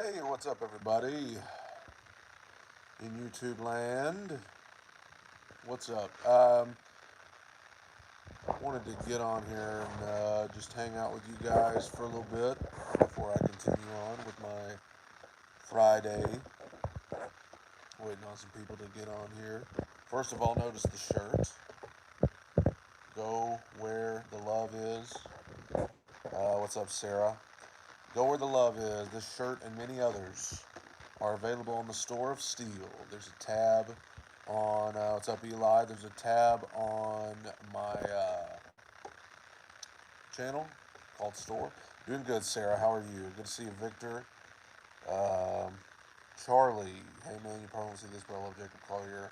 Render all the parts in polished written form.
Hey, what's up, everybody in YouTube land? What's up? Wanted to get on here and just hang out with you guys for a little bit before I continue on with my Friday. Waiting on some people to get on here. First of all, notice the shirt. Go where the love is. What's up, Sarah? Go where the love is. This shirt and many others are available in the store of steel. There's a tab on what's up, Eli. There's a tab on my channel called Store. Doing good, Sarah. How are you? Good to see you, Victor. Um, Charlie. Hey man, you probably won't see this, but I love Jacob Collier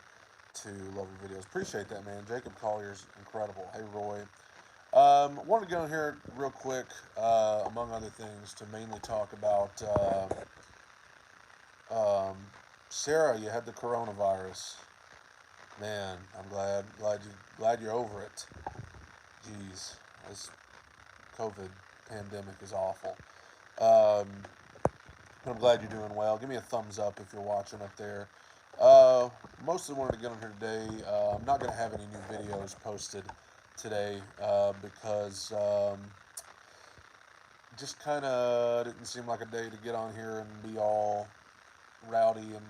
to love your videos. Appreciate that, man. Jacob Collier's incredible. Hey Roy. Wanted to get on here real quick, among other things, to mainly talk about um, Sarah. You had the coronavirus. Man, I'm glad you're over it. Jeez, this COVID pandemic is awful. Um, but I'm glad you're doing well. Give me a thumbs up if you're watching up there. Uh, Mostly wanted to get on here today. I'm not going to have any new videos posted today because just kind of didn't seem like a day to get on here and be all rowdy and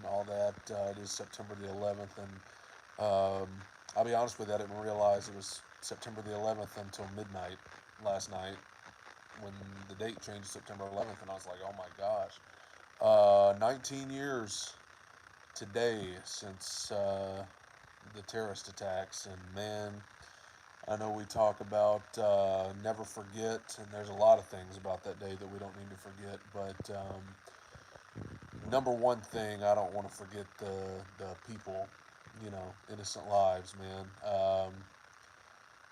all that. It is September the 11th, and I'll be honest with you, I didn't realize it was September the 11th until midnight last night when the date changed to September 11th, and I was like, oh my gosh. 19 years today since the terrorist attacks, and man, I know we talk about never forget, and there's a lot of things about that day that we don't need to forget, but number one thing, I don't want to forget the people, innocent lives, man.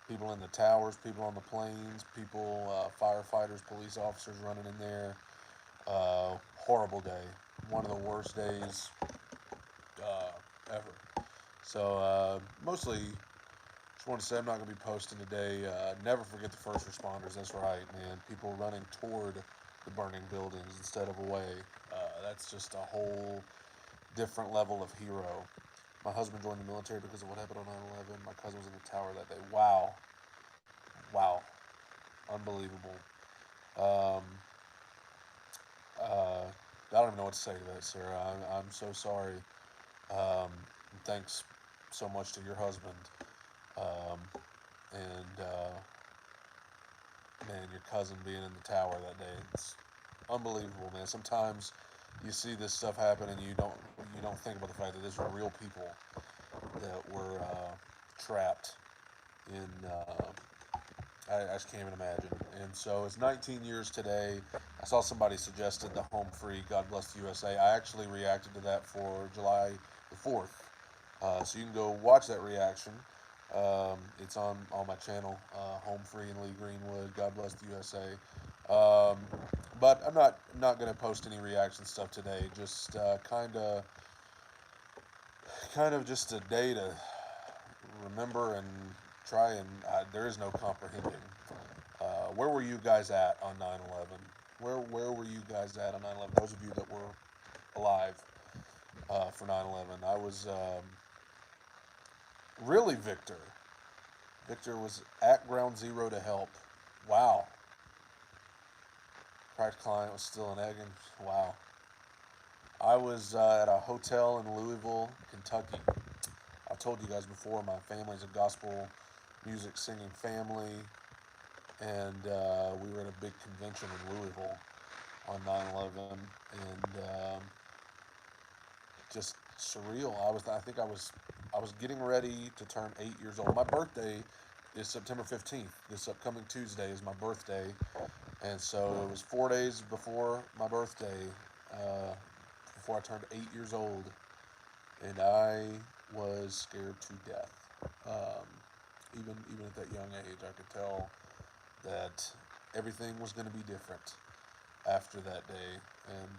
People in the towers, people on the planes, people, firefighters, police officers running in there. Horrible day. One of the worst days ever. So, mostly, just want to say I'm not going to be posting today. Never forget the first responders. That's right, man. People running toward the burning buildings instead of away. That's just a whole different level of hero. My husband joined the military because of what happened on 9/11. My cousin was in the tower that day. Wow. Wow. Unbelievable. Um, I don't even know what to say to that, Sarah. I'm so sorry. Thanks so much to your husband. Um, and man, your cousin being in the tower that day. It's unbelievable, man. Sometimes you see this stuff happen and you don't think about the fact that these are real people that were trapped in. I just can't even imagine. And so it's 19 years today. I saw somebody suggested the Home Free, God Bless the USA. I actually reacted to that for July the 4th. So you can go watch that reaction. It's on my channel, Home Free and Lee Greenwood, God Bless the USA. But I'm not going to post any reaction stuff today. Just kind of just a day to remember and try and there is no comprehending. Where were you guys at on 9/11? Where were you guys at on 9/11? Those of you that were alive for 9/11, I was really Victor. Victor was at Ground Zero to help. Wow. Cracked client was still an egg, and wow. I was at a hotel in Louisville, Kentucky. I told you guys before, my family's a gospel music singing family, and we were at a big convention in Louisville on 9/11, and just surreal. I think I was getting ready to turn 8 years old. My birthday is September 15th. This upcoming Tuesday is my birthday, and so it was 4 days before my birthday, uh, before I turned 8 years old, and I was scared to death. Um, even at that young age, I could tell that everything was going to be different after that day, and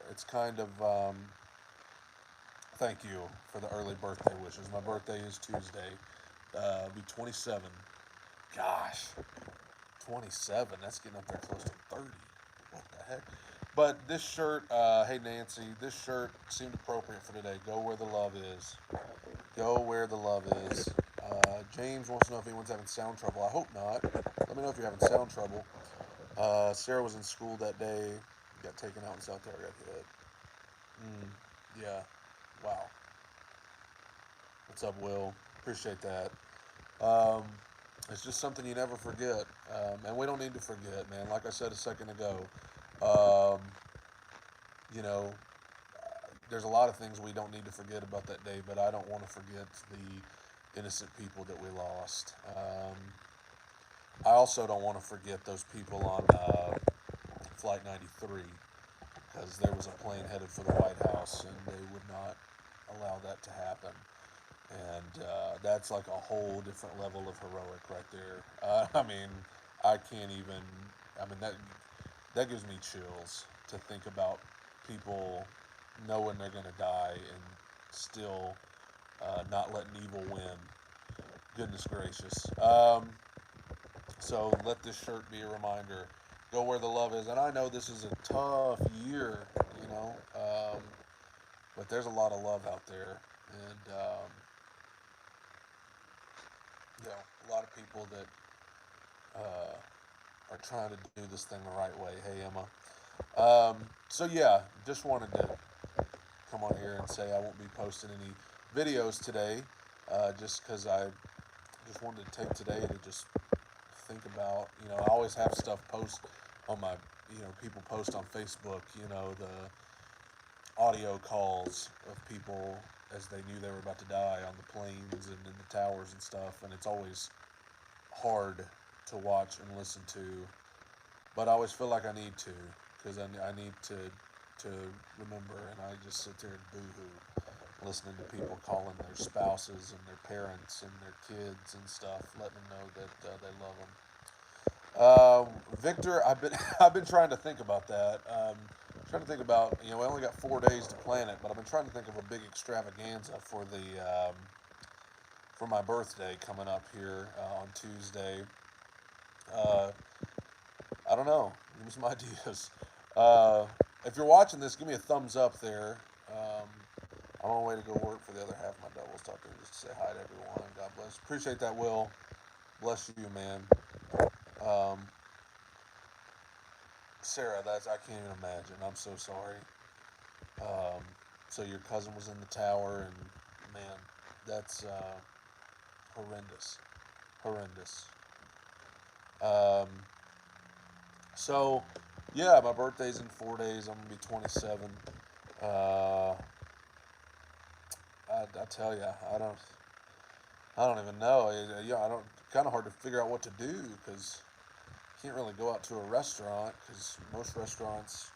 it's kind of thank you for the early birthday wishes. My birthday is Tuesday. I'll be 27. Gosh, 27. That's getting up there close to 30. What the heck? But this shirt, hey Nancy, this shirt seemed appropriate for today. Go where the love is. Go where the love is. James wants to know if anyone's having sound trouble. I hope not. Let me know if you're having sound trouble. Sarah was in school that day. Got taken out in South Tower. Got hit. Yeah. Wow. What's up, Will? Appreciate that. Um, it's just something you never forget, and we don't need to forget, man. Like I said a second ago, um, you know, there's a lot of things we don't need to forget about that day, but I don't want to forget the innocent people that we lost. I also don't want to forget those people on Flight 93 because there was a plane headed for the White House, and they would not allow that to happen. And that's like a whole different level of heroic right there. I mean, I can't even. I mean that gives me chills to think about people knowing they're gonna die and still not letting evil win. Goodness gracious. So let this shirt be a reminder. Go where the love is. And I know this is a tough year, you know, but there's a lot of love out there, and a lot of people that are trying to do this thing the right way. Hey, Emma. So yeah, just wanted to come on here and say I won't be posting any videos today, just because I just wanted to take today to just think about. I always have stuff post on my, people post on Facebook. The audio calls of people as they knew they were about to die on the planes and in the towers and stuff, and it's always hard to watch and listen to, but I always feel like I need to because I need to remember, and I just sit there and boo-hoo listening to people calling their spouses and their parents and their kids and stuff, letting them know that they love them. Victor, I've been trying to think about that. Trying to think about, we only got 4 days to plan it, but I've been trying to think of a big extravaganza for for my birthday coming up here on Tuesday. Uh, I don't know. Give me some ideas. Uh, if you're watching this, give me a thumbs up there. I'm on my way to go work for the other half of my doubles talking just to say hi to everyone. God bless. Appreciate that, Will. Bless you, man. Um, Sarah, I can't even imagine. I'm so sorry. Um, so your cousin was in the tower, and man, that's horrendous, horrendous. Um, so yeah, my birthday's in 4 days. I'm gonna be 27. Uh, I tell you, I don't even know. I don't. Kind of hard to figure out what to do because you can't really go out to a restaurant because most restaurants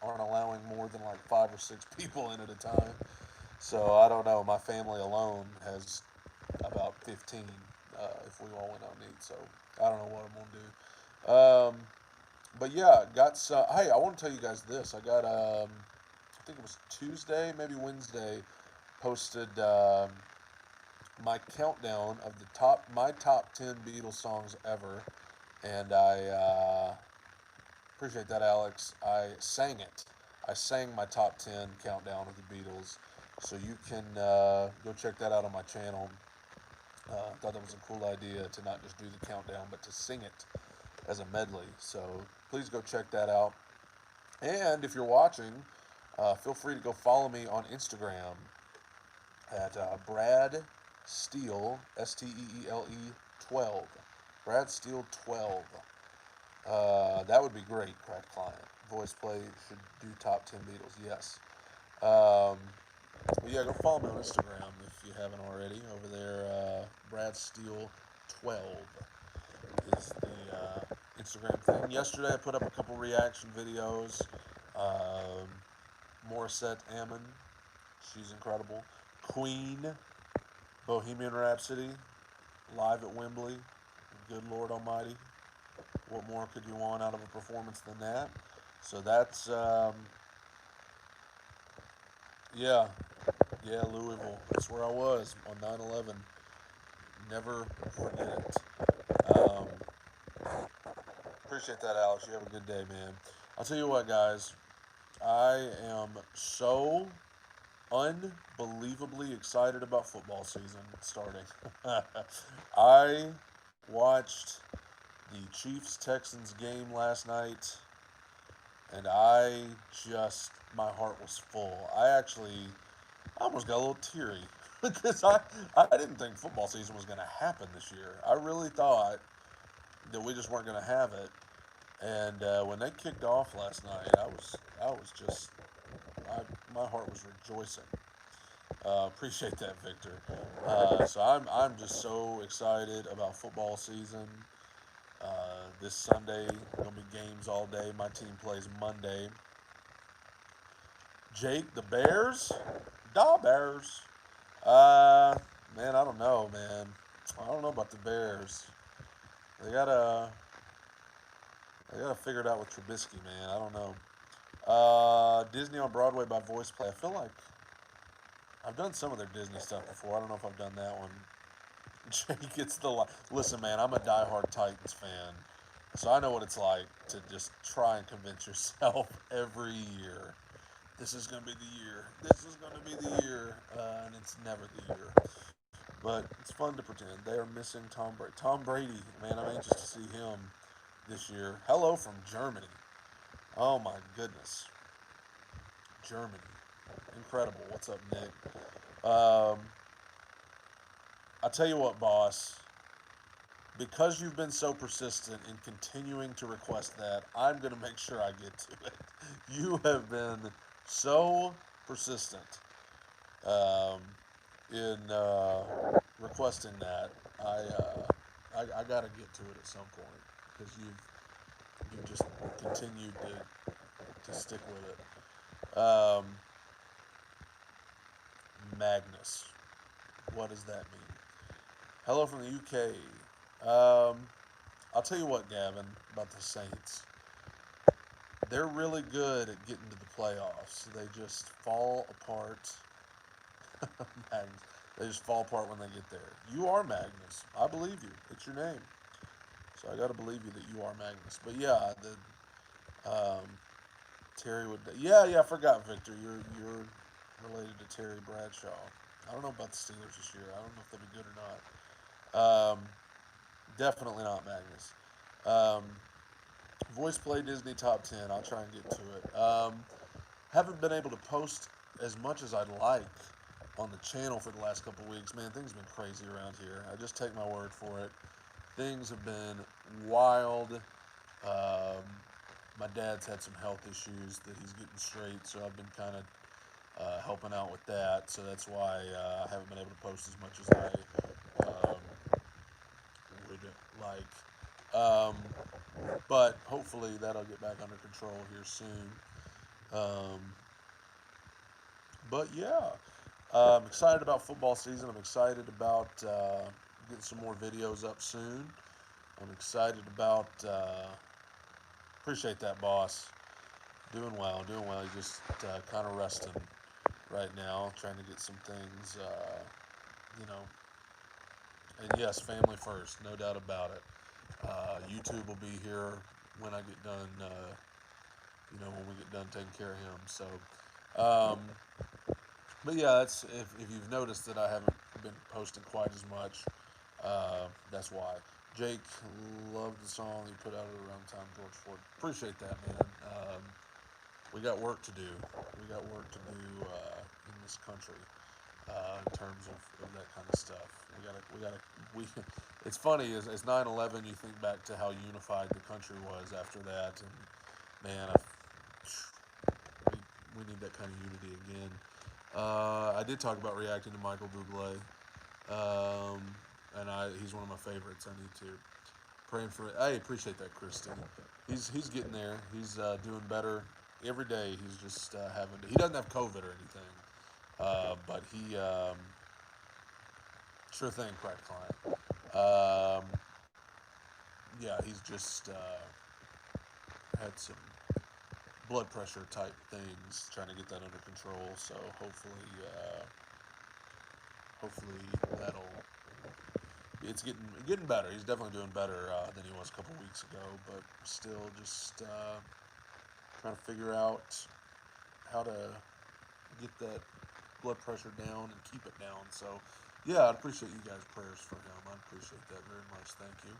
aren't allowing more than like 5 or 6 people in at a time. So I don't know. My family alone has about 15 if we all went out and eat. So I don't know what I'm gonna do. But yeah, got some. Hey, I want to tell you guys this. I got I think it was Tuesday, maybe Wednesday. Posted my countdown of my top 10 Beatles songs ever, and I appreciate that, Alex. I sang it. I sang my top 10 countdown of the Beatles, so you can go check that out on my channel. I thought that was a cool idea to not just do the countdown, but to sing it as a medley. So please go check that out. And if you're watching, feel free to go follow me on Instagram at Brad Steele, Steele 12. Brad Steele 12. That would be great, Crack Client. Voice play should do top 10 Beatles, yes. But yeah, go follow me on Instagram if you haven't already. Over there, Brad Steele 12 is the Instagram thing. Yesterday, I put up a couple reaction videos. Um, Morissette Ammon, she's incredible. Queen, Bohemian Rhapsody, live at Wembley. Good Lord Almighty, what more could you want out of a performance than that? So that's yeah, yeah, Louisville. That's where I was on 9/11. Never forget it. Appreciate that, Alex. You have a good day, man. I'll tell you what, guys. I am so unbelievably excited about football season starting. I watched the Chiefs Texans game last night, and my heart was full. I almost got a little teary because I didn't think football season was going to happen this year. I really thought that we just weren't going to have it. And when they kicked off last night, I was just I, my heart was rejoicing. Appreciate that, Victor. So I'm just so excited about football season. This Sunday gonna be games all day. My team plays Monday. Jake, the Bears, da Bears. Uh, man, I don't know, man. I don't know about the Bears. They gotta they gotta figure it out with Trubisky, man. I don't know. Disney on Broadway by Voice Play. I feel like I've done some of their Disney stuff before. I don't know if I've done that one. Jake gets the listen, man. I'm a diehard Titans fan, so I know what it's like to just try and convince yourself every year. This is gonna be the year. This is gonna be the year, and it's never the year. But it's fun to pretend. They are missing Tom Brady. Tom Brady, man. I'm anxious to see him this year. Hello from Germany. Oh my goodness, Germany, incredible. What's up, Nick? Um, I tell you what, boss. Because you've been so persistent in continuing to request that, I'm going to make sure I get to it. You have been so persistent um, in requesting that. I got to get to it at some point because you've just continued to stick with it. Magnus, what does that mean? Hello from the UK. I'll tell you what, Gavin, about the Saints. They're really good at getting to the playoffs. They just fall apart. Magnus. They just fall apart when they get there. You are Magnus. I believe you. It's your name. So I got to believe you that you are Magnus. But yeah, Terry would. Yeah. I forgot, Victor. You're related to Terry Bradshaw. I don't know about the Steelers this year. I don't know if they'll be good or not. Definitely not Magnus. Um, Voice Play Disney Top 10. I'll try and get to it. Haven't been able to post as much as I'd like on the channel for the last couple of weeks. Man, things have been crazy around here. I just take my word for it. Things have been wild. Um, my dad's had some health issues that he's getting straight, so I've been kind of helping out with that. So that's why I haven't been able to post as much as I would like. But hopefully that'll get back under control here soon. Um, but yeah, I'm excited about football season. I'm excited about getting some more videos up soon. I'm excited about. Appreciate that, boss. Doing well, doing well. Just kind of resting right now, trying to get some things, you know. And yes, family first, no doubt about it. YouTube will be here when I get done. When we get done taking care of him. So, um, but yeah, that's if you've noticed that I haven't been posting quite as much. That's why. Jake loved the song he put out around the time George Ford. Appreciate that, man. We got work to do. We got work to do in this country in terms of that kind of stuff. We. It's funny as 9/11. You think back to how unified the country was after that, and man, we need that kind of unity again. I did talk about reacting to Michael Bublé, um, and he's one of my favorites. I need to praying for. I appreciate that, Kristen. He's getting there. He's doing better every day. He's just having. He doesn't have COVID or anything, but he sure thing, crack client. Yeah, he's just had some blood pressure type things, trying to get that under control. So hopefully that'll. It's getting better. He's definitely doing better than he was a couple weeks ago, but still just trying to figure out how to get that blood pressure down and keep it down. So, yeah, I appreciate you guys' prayers for him. I appreciate that very much. Thank you.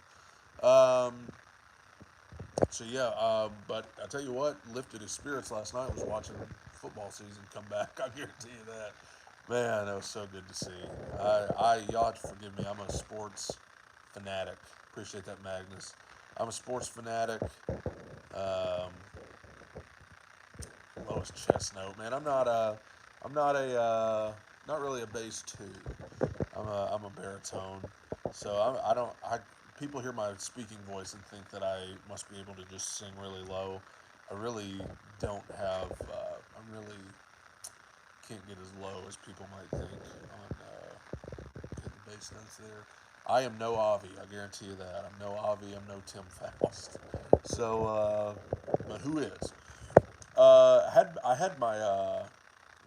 So yeah, but I tell you what, lifted his spirits last night was watching football season come back. I guarantee you that. Man, that was so good to see. Y'all have to forgive me. I'm a sports fanatic. Appreciate that, Magnus. I'm a sports fanatic. Um, Lois Chestnut, man. Not really a bass two. I'm a baritone. So I don't, I, people hear my speaking voice and think that I must be able to just sing really low. I really don't have, I really can't get as low as people might think on hitting the bass notes there. I am no Avi, I guarantee you that. I'm no Avi, I'm no Tim Faust. So, but who is? I had my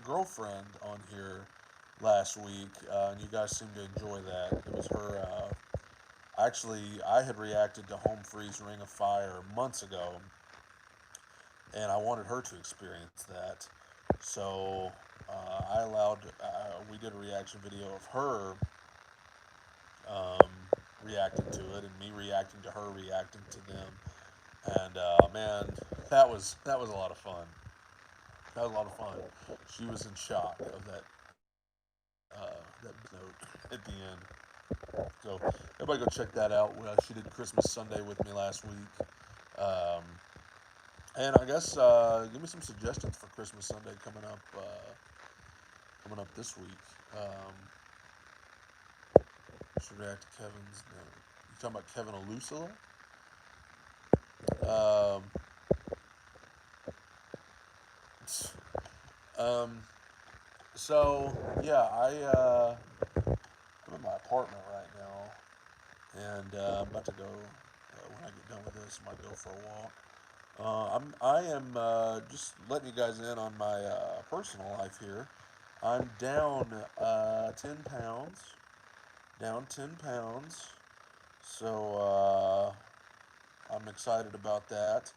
girlfriend on here last week, and you guys seemed to enjoy that. It was her. Actually, I had reacted to Home Free's Ring of Fire months ago, and I wanted her to experience that. So I allowed. We did a reaction video of her um, reacting to it, and me reacting to her reacting to them. And man, that was a lot of fun. That was a lot of fun. She was in shock of that note at the end. So everybody go check that out. She did Christmas Sunday with me last week. Um, and I guess give me some suggestions for Christmas Sunday coming up this week. Should react to Kevin's. No. You talking about Kevin Alusula? Um, um, so yeah, I'm in my apartment right now, and I'm about to go. When I get done with this, I might go for a walk. I am just letting you guys in on my personal life here. I'm down 10 pounds. Down 10 pounds. So I'm excited about that.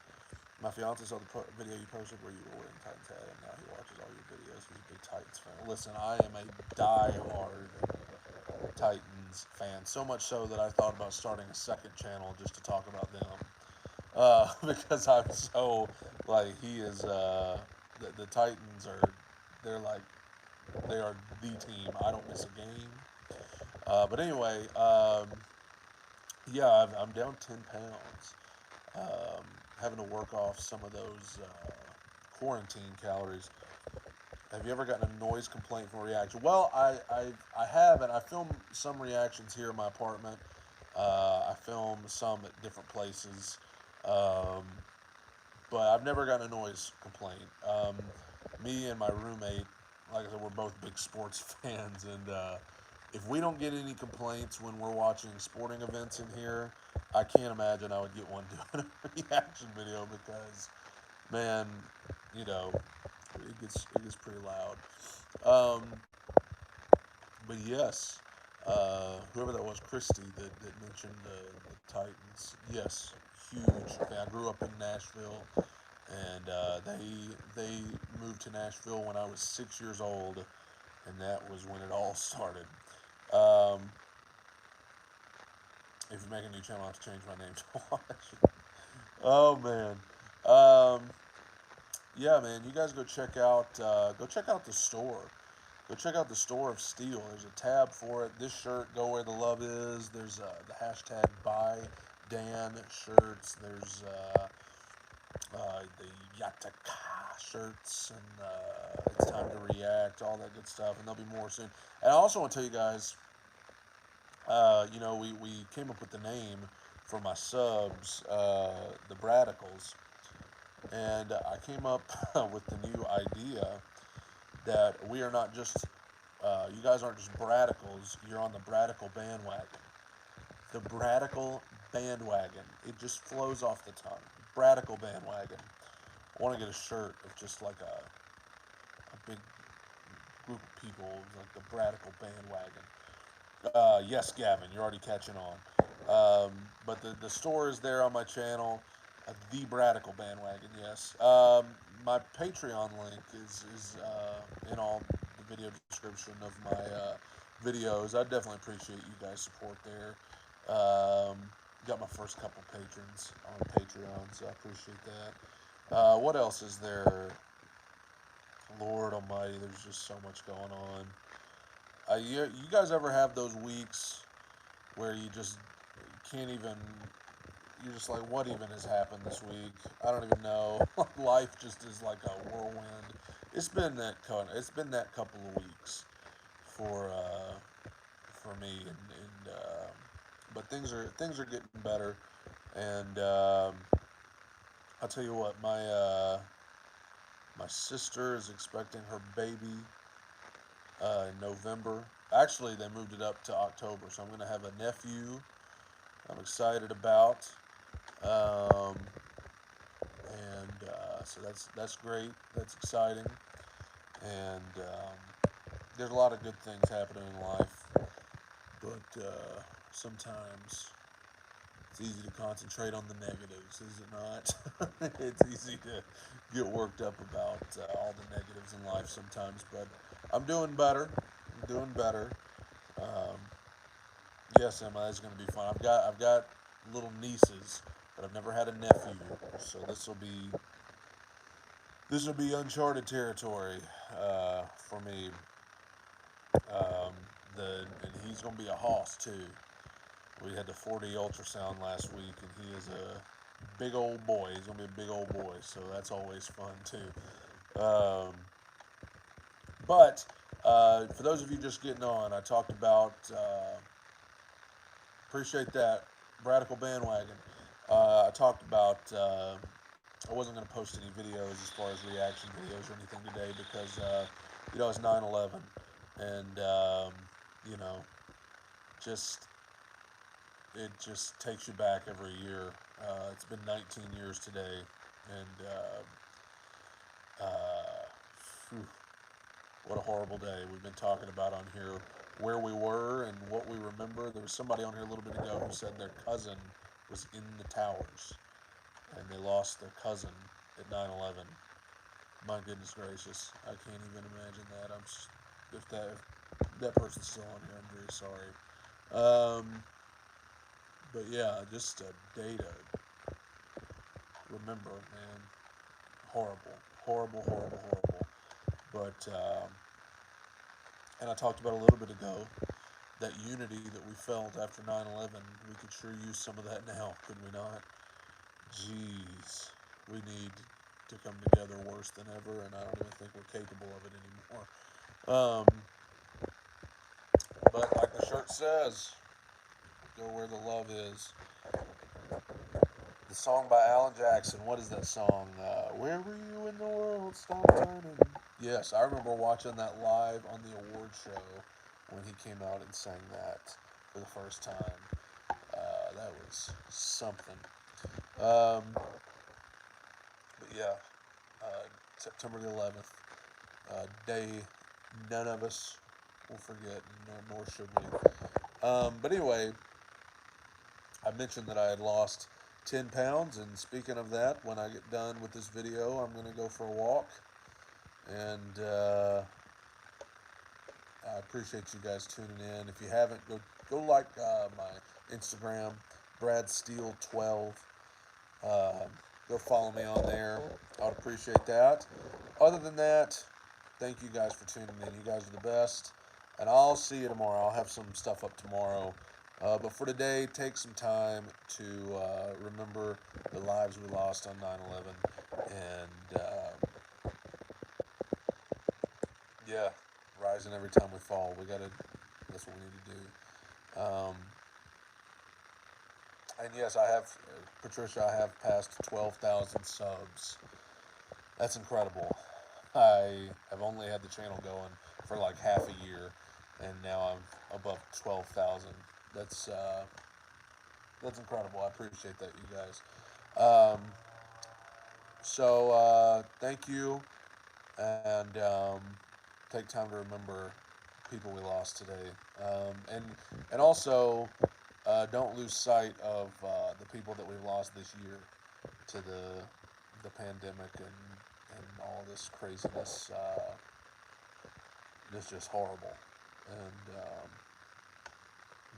My fiance saw the video you posted where you were wearing Titans hat, and now he watches all your videos. He's a big Titans fan. Listen, I am a die-hard Titans fan. So much so that I thought about starting a second channel just to talk about them. Because I'm so like he is. The Titans are. They're like they are the team. I don't miss a game. But anyway, yeah, I'm down 10 pounds. Having to work off some of those quarantine calories. Have you ever gotten a noise complaint from a reaction? Well, I have, and I film some reactions here in my apartment. I film some at different places. Um, but I've never gotten a noise complaint. Me and my roommate, like I said, we're both big sports fans, and if we don't get any complaints when we're watching sporting events in here, I can't imagine I would get one doing a reaction video because, man, you know, it gets pretty loud. Um, but yes, whoever that was, Christy, that mentioned the Titans. Yes, huge fan. I grew up in Nashville, and they moved to Nashville when I was 6 years old, and that was when it all started. Um, if you make a new channel, I have to change my name to watch. Oh man, um, yeah, man. You guys go check out the store. Go check out the store of Steel. There's a tab for it. This shirt, Go Where the Love Is. There's the hashtag Buy Dan shirts. There's the Yataka shirts, and It's Time to React, all that good stuff. And there'll be more soon. And I also want to tell you guys, we came up with the name for my subs, the Bradicals. And I came up with the new idea that we are not just you guys aren't just Bradicals, you're on the Bradical bandwagon. The Bradical bandwagon. It just flows off the tongue. Bradical bandwagon. I want to get a shirt of just like a big group of people, like the Bradical bandwagon. Yes, Gavin, you're already catching on. But the store is there on my channel. The Bradical bandwagon, yes. My Patreon link is in all the video description of my videos. I definitely appreciate you guys' support there. Um, got my first couple patrons on Patreon, so I appreciate that. What else is there? Lord Almighty, there's just so much going on. You guys ever have those weeks where you just can't even you're just like, what even has happened this week? I don't even know. Life just is like a whirlwind. It's been that couple of weeks for me, and but things are getting better, and I'll tell you what, my sister is expecting her baby in November. Actually, they moved it up to October, so I'm gonna have a nephew. I'm excited about. Um, and so that's great. That's exciting, and there's a lot of good things happening in life, but sometimes it's easy to concentrate on the negatives, is it not? It's easy to get worked up about all the negatives in life sometimes, but I'm doing better. I'm doing better. Um, yes, Emma, that's going to be fun. I've got little nieces, but I've never had a nephew, so this will be uncharted territory for me. Um, and he's going to be a hoss too. We had the 4D ultrasound last week, and he is a big old boy. He's going to be a big old boy, so that's always fun too. But for those of you just getting on, I talked about appreciate that radical bandwagon. I talked about I wasn't going to post any videos as far as reaction videos or anything today because it's 9/11, and you know, just it just takes you back every year. It's been 19 years today, and phew, what a horrible day. We've been talking about on here where we were and what we remember. There was somebody on here a little bit ago who said their cousin was in the towers and they lost their cousin at 9/11. My goodness gracious, I can't even imagine that. If that person's still on here, I'm very sorry. But yeah, just a day to remember, man. Horrible, horrible, horrible, horrible. But and I talked about a little bit ago that unity that we felt after 9/11. We could sure use some of that now, could we not? Jeez, we need to come together worse than ever, and I don't even think we're capable of it anymore. Um, but like the shirt says, go where the love is. The song by Alan Jackson. What is that song? Where were you when the world stopped turning? Yes, I remember watching that live on the award show when he came out and sang that for the first time. That was something. Um, but yeah, September the 11th, day none of us will forget, nor should we. But anyway, I mentioned that I had lost 10 pounds, and speaking of that, when I get done with this video, I'm going to go for a walk, and I appreciate you guys tuning in. If you haven't, go like my Instagram, Brad Steele 12. Uh, Go follow me on there. I would appreciate that. Other than that, thank you guys for tuning in. You guys are the best. And I'll see you tomorrow. I'll have some stuff up tomorrow. But for today, take some time to remember the lives we lost on 9/11. And yeah, rising every time we fall. That's what we need to do. And yes, Patricia, I have passed 12,000 subs. That's incredible. I have only had the channel going for like half a year, and now I'm above 12,000. That's uh, that's incredible. I appreciate that, you guys. Um, so thank you, and take time to remember people we lost today, and also don't lose sight of the people that we've lost this year. to the pandemic and all this craziness is just horrible. And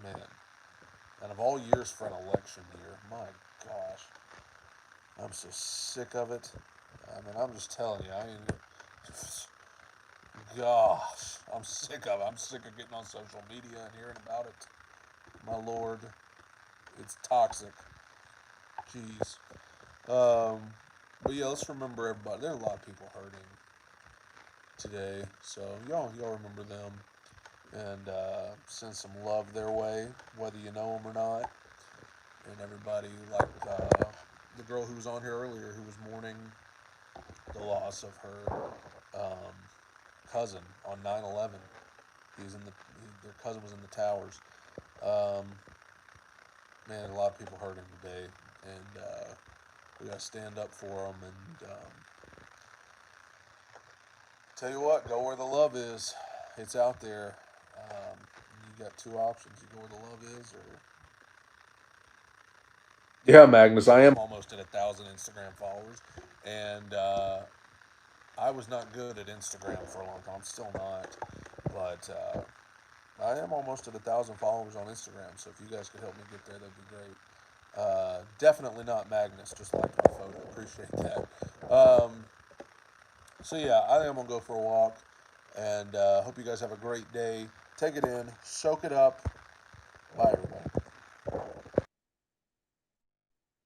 man, and of all years for an election year, my gosh, I'm so sick of it. I mean, I'm just telling you, gosh, I'm sick of it. I'm sick of getting on social media and hearing about it. My lord, it's toxic. Jeez. Um, but yeah, let's remember everybody. There are a lot of people hurting today, so y'all remember them and send some love their way, whether you know them or not. And everybody, like the girl who was on here earlier, who was mourning the loss of her um, cousin on 9/11. Their cousin was in the towers. Um, man, a lot of people hurting today, and we gotta stand up for them. And tell you what, go where the love is. It's out there. Um, you got two options: you go where the love is, or yeah, Magnus. I'm almost at 1,000 Instagram followers, and I was not good at Instagram for a long time. I'm still not, but I am almost at 1,000 followers on Instagram. So if you guys could help me get there, that'd be great. Definitely not Magnus. Just like my photo. Appreciate that. So yeah, I think I'm gonna go for a walk, and hope you guys have a great day. Take it in, soak it up. Bye, everybody.